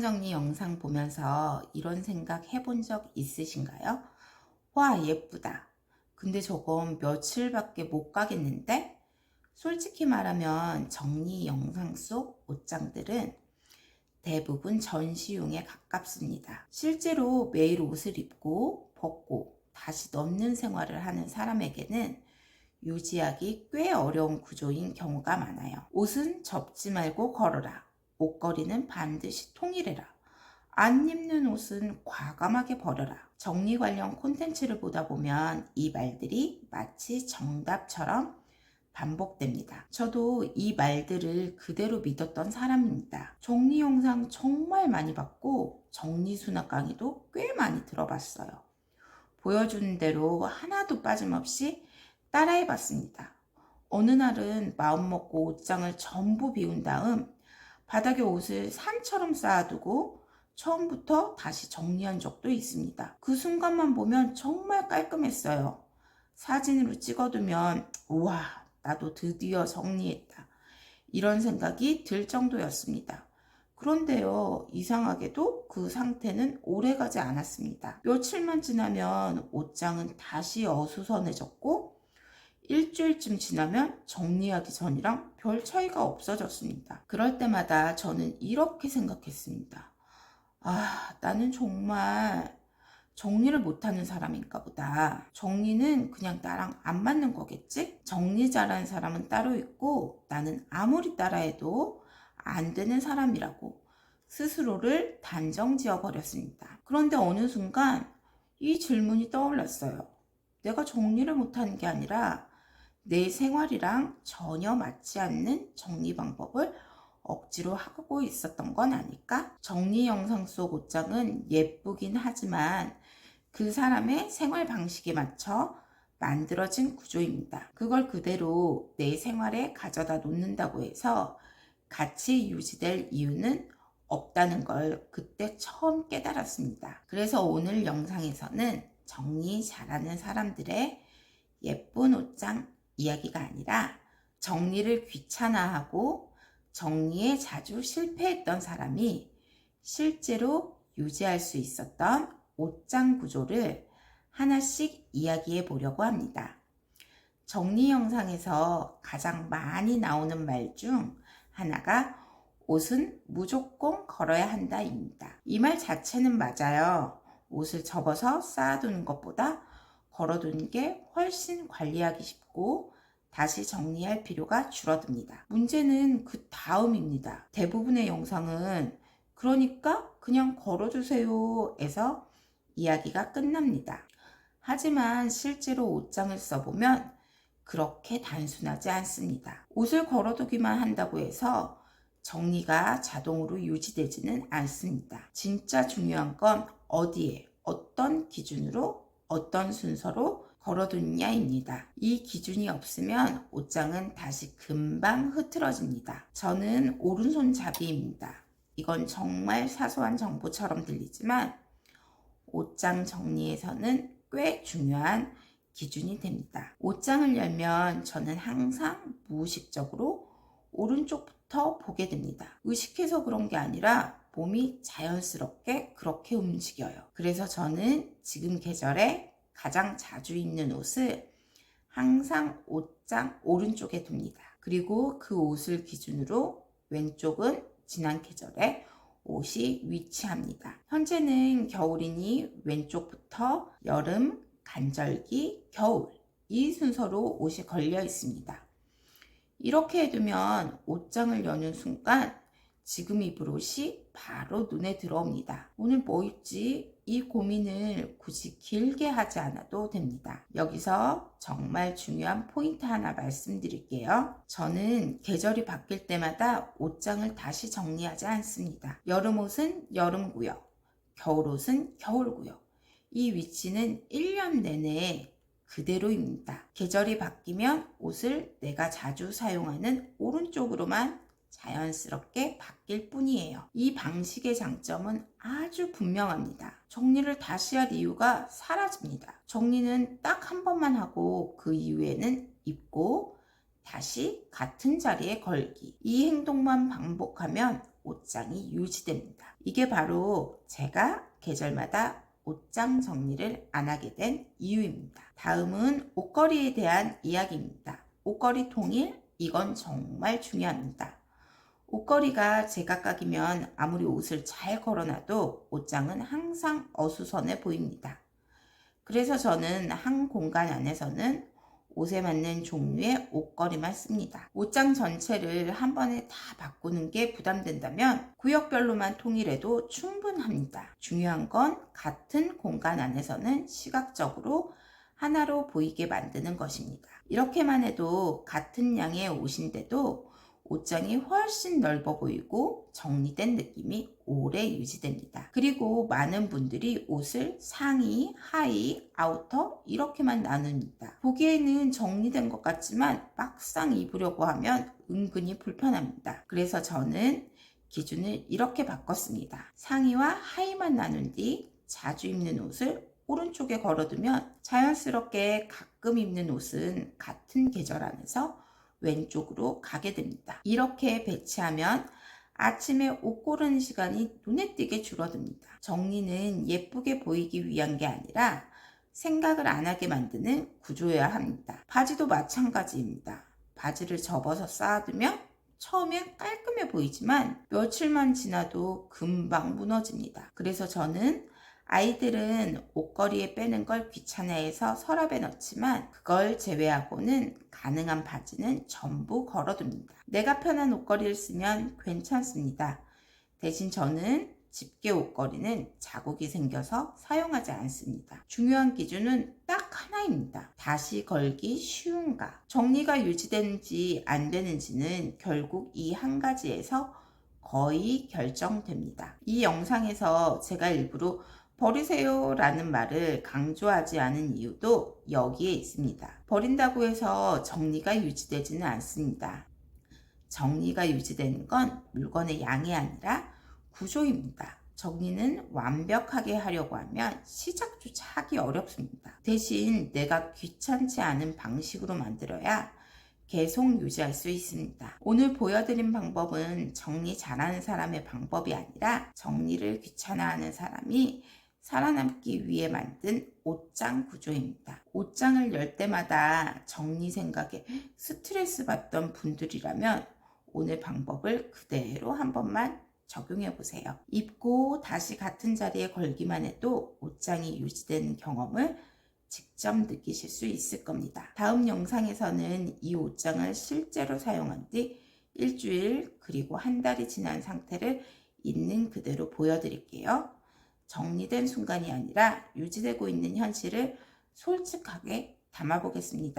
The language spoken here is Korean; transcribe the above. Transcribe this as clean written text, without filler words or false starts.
정리 영상 보면서 이런 생각 해본 적 있으신가요? 와, 예쁘다. 근데 저건 며칠밖에 못 가겠는데? 솔직히 말하면 정리 영상 속 옷장들은 대부분 전시용에 가깝습니다. 실제로 매일 옷을 입고 벗고 다시 넣는 생활을 하는 사람에게는 유지하기 꽤 어려운 구조인 경우가 많아요. 옷은 접지 말고 걸어라. 옷걸이는 반드시 통일해라. 안 입는 옷은 과감하게 버려라. 정리 관련 콘텐츠를 보다 보면 이 말들이 마치 정답처럼 반복됩니다. 저도 이 말들을 그대로 믿었던 사람입니다. 정리 영상 정말 많이 봤고 정리 수납 강의도 꽤 많이 들어봤어요. 보여주는 대로 하나도 빠짐없이 따라해 봤습니다. 어느 날은 마음먹고 옷장을 전부 비운 다음 바닥에 옷을 산처럼 쌓아두고 처음부터 다시 정리한 적도 있습니다. 그 순간만 보면 정말 깔끔했어요. 사진으로 찍어두면 우와, 나도 드디어 정리했다, 이런 생각이 들 정도였습니다. 그런데요, 이상하게도 그 상태는 오래가지 않았습니다. 며칠만 지나면 옷장은 다시 어수선해졌고 일주일쯤 지나면 정리하기 전이랑 별 차이가 없어졌습니다. 그럴 때마다 저는 이렇게 생각했습니다. 아, 나는 정말 정리를 못하는 사람인가 보다. 정리는 그냥 나랑 안 맞는 거겠지? 정리 잘하는 사람은 따로 있고 나는 아무리 따라해도 안 되는 사람이라고 스스로를 단정 지어 버렸습니다. 그런데 어느 순간 이 질문이 떠올랐어요. 내가 정리를 못하는 게 아니라 내 생활이랑 전혀 맞지 않는 정리 방법을 억지로 하고 있었던 건 아닐까? 정리 영상 속 옷장은 예쁘긴 하지만 그 사람의 생활 방식에 맞춰 만들어진 구조입니다. 그걸 그대로 내 생활에 가져다 놓는다고 해서 같이 유지될 이유는 없다는 걸 그때 처음 깨달았습니다. 그래서 오늘 영상에서는 정리 잘하는 사람들의 예쁜 옷장 이야기가 아니라 정리를 귀찮아하고 정리에 자주 실패했던 사람이 실제로 유지할 수 있었던 옷장 구조를 하나씩 이야기해 보려고 합니다. 정리 영상에서 가장 많이 나오는 말 중 하나가 옷은 무조건 걸어야 한다입니다. 이 말 자체는 맞아요. 옷을 접어서 쌓아두는 것보다 걸어두는 게 훨씬 관리하기 쉽고 다시 정리할 필요가 줄어듭니다. 문제는 그 다음입니다. 대부분의 영상은 그러니까 그냥 걸어두세요 에서 이야기가 끝납니다. 하지만 실제로 옷장을 써보면 그렇게 단순하지 않습니다. 옷을 걸어두기만 한다고 해서 정리가 자동으로 유지되지는 않습니다. 진짜 중요한 건 어디에, 어떤 기준으로, 어떤 순서로 걸어두느냐입니다. 이 기준이 없으면 옷장은 다시 금방 흐트러집니다. 저는 오른손잡이입니다. 이건 정말 사소한 정보처럼 들리지만 옷장 정리에서는 꽤 중요한 기준이 됩니다. 옷장을 열면 저는 항상 무의식적으로 오른쪽부터 보게 됩니다. 의식해서 그런 게 아니라 몸이 자연스럽게 그렇게 움직여요. 그래서 저는 지금 계절에 가장 자주 입는 옷을 항상 옷장 오른쪽에 둡니다. 그리고 그 옷을 기준으로 왼쪽은 지난 계절에 옷이 위치합니다. 현재는 겨울이니 왼쪽부터 여름, 간절기, 겨울, 이 순서로 옷이 걸려 있습니다. 이렇게 해두면 옷장을 여는 순간 지금 입을 옷이 바로 눈에 들어옵니다. 오늘 뭐 입지? 이 고민을 굳이 길게 하지 않아도 됩니다. 여기서 정말 중요한 포인트 하나 말씀드릴게요. 저는 계절이 바뀔 때마다 옷장을 다시 정리하지 않습니다. 여름 옷은 여름 구역, 겨울 옷은 겨울 구역. 이 위치는 1년 내내 그대로입니다. 계절이 바뀌면 옷을 내가 자주 사용하는 오른쪽으로만 자연스럽게 바뀔 뿐이에요. 이 방식의 장점은 아주 분명합니다. 정리를 다시 할 이유가 사라집니다. 정리는 딱 한 번만 하고 그 이후에는 입고 다시 같은 자리에 걸기. 이 행동만 반복하면 옷장이 유지됩니다. 이게 바로 제가 계절마다 옷장 정리를 안 하게 된 이유입니다. 다음은 옷걸이에 대한 이야기입니다. 옷걸이 통일, 이건 정말 중요합니다. 옷걸이가 제각각이면 아무리 옷을 잘 걸어놔도 옷장은 항상 어수선해 보입니다. 그래서 저는 한 공간 안에서는 옷에 맞는 종류의 옷걸이만 씁니다. 옷장 전체를 한 번에 다 바꾸는 게 부담된다면 구역별로만 통일해도 충분합니다. 중요한 건 같은 공간 안에서는 시각적으로 하나로 보이게 만드는 것입니다. 이렇게만 해도 같은 양의 옷인데도 옷장이 훨씬 넓어 보이고 정리된 느낌이 오래 유지됩니다. 그리고 많은 분들이 옷을 상의, 하의, 아우터 이렇게만 나눕니다. 보기에는 정리된 것 같지만 막상 입으려고 하면 은근히 불편합니다. 그래서 저는 기준을 이렇게 바꿨습니다. 상의와 하의만 나눈 뒤 자주 입는 옷을 오른쪽에 걸어두면 자연스럽게 가끔 입는 옷은 같은 계절 안에서 왼쪽으로 가게 됩니다. 이렇게 배치하면 아침에 옷 고르는 시간이 눈에 띄게 줄어듭니다. 정리는 예쁘게 보이기 위한 게 아니라 생각을 안 하게 만드는 구조여야 합니다. 바지도 마찬가지입니다. 바지를 접어서 쌓아두면 처음엔 깔끔해 보이지만 며칠만 지나도 금방 무너집니다. 그래서 저는 아이들은 옷걸이에 빼는 걸 귀찮아해서 서랍에 넣지만 그걸 제외하고는 가능한 바지는 전부 걸어둡니다. 내가 편한 옷걸이를 쓰면 괜찮습니다. 대신 저는 집게 옷걸이는 자국이 생겨서 사용하지 않습니다. 중요한 기준은 딱 하나입니다. 다시 걸기 쉬운가. 정리가 유지되는지 안 되는지는 결국 이 한 가지에서 거의 결정됩니다. 이 영상에서 제가 일부러 버리세요 라는 말을 강조하지 않은 이유도 여기에 있습니다. 버린다고 해서 정리가 유지되지는 않습니다. 정리가 유지되는 건 물건의 양이 아니라 구조입니다. 정리는 완벽하게 하려고 하면 시작조차 하기 어렵습니다. 대신 내가 귀찮지 않은 방식으로 만들어야 계속 유지할 수 있습니다. 오늘 보여드린 방법은 정리 잘하는 사람의 방법이 아니라 정리를 귀찮아하는 사람이 살아남기 위해 만든 옷장 구조입니다. 옷장을 열 때마다 정리 생각에 스트레스 받던 분들이라면 오늘 방법을 그대로 한 번만 적용해 보세요. 입고 다시 같은 자리에 걸기만 해도 옷장이 유지되는 경험을 직접 느끼실 수 있을 겁니다. 다음 영상에서는 이 옷장을 실제로 사용한 뒤 일주일 그리고 한 달이 지난 상태를 있는 그대로 보여드릴게요. 정리된 순간이 아니라 유지되고 있는 현실을 솔직하게 담아보겠습니다.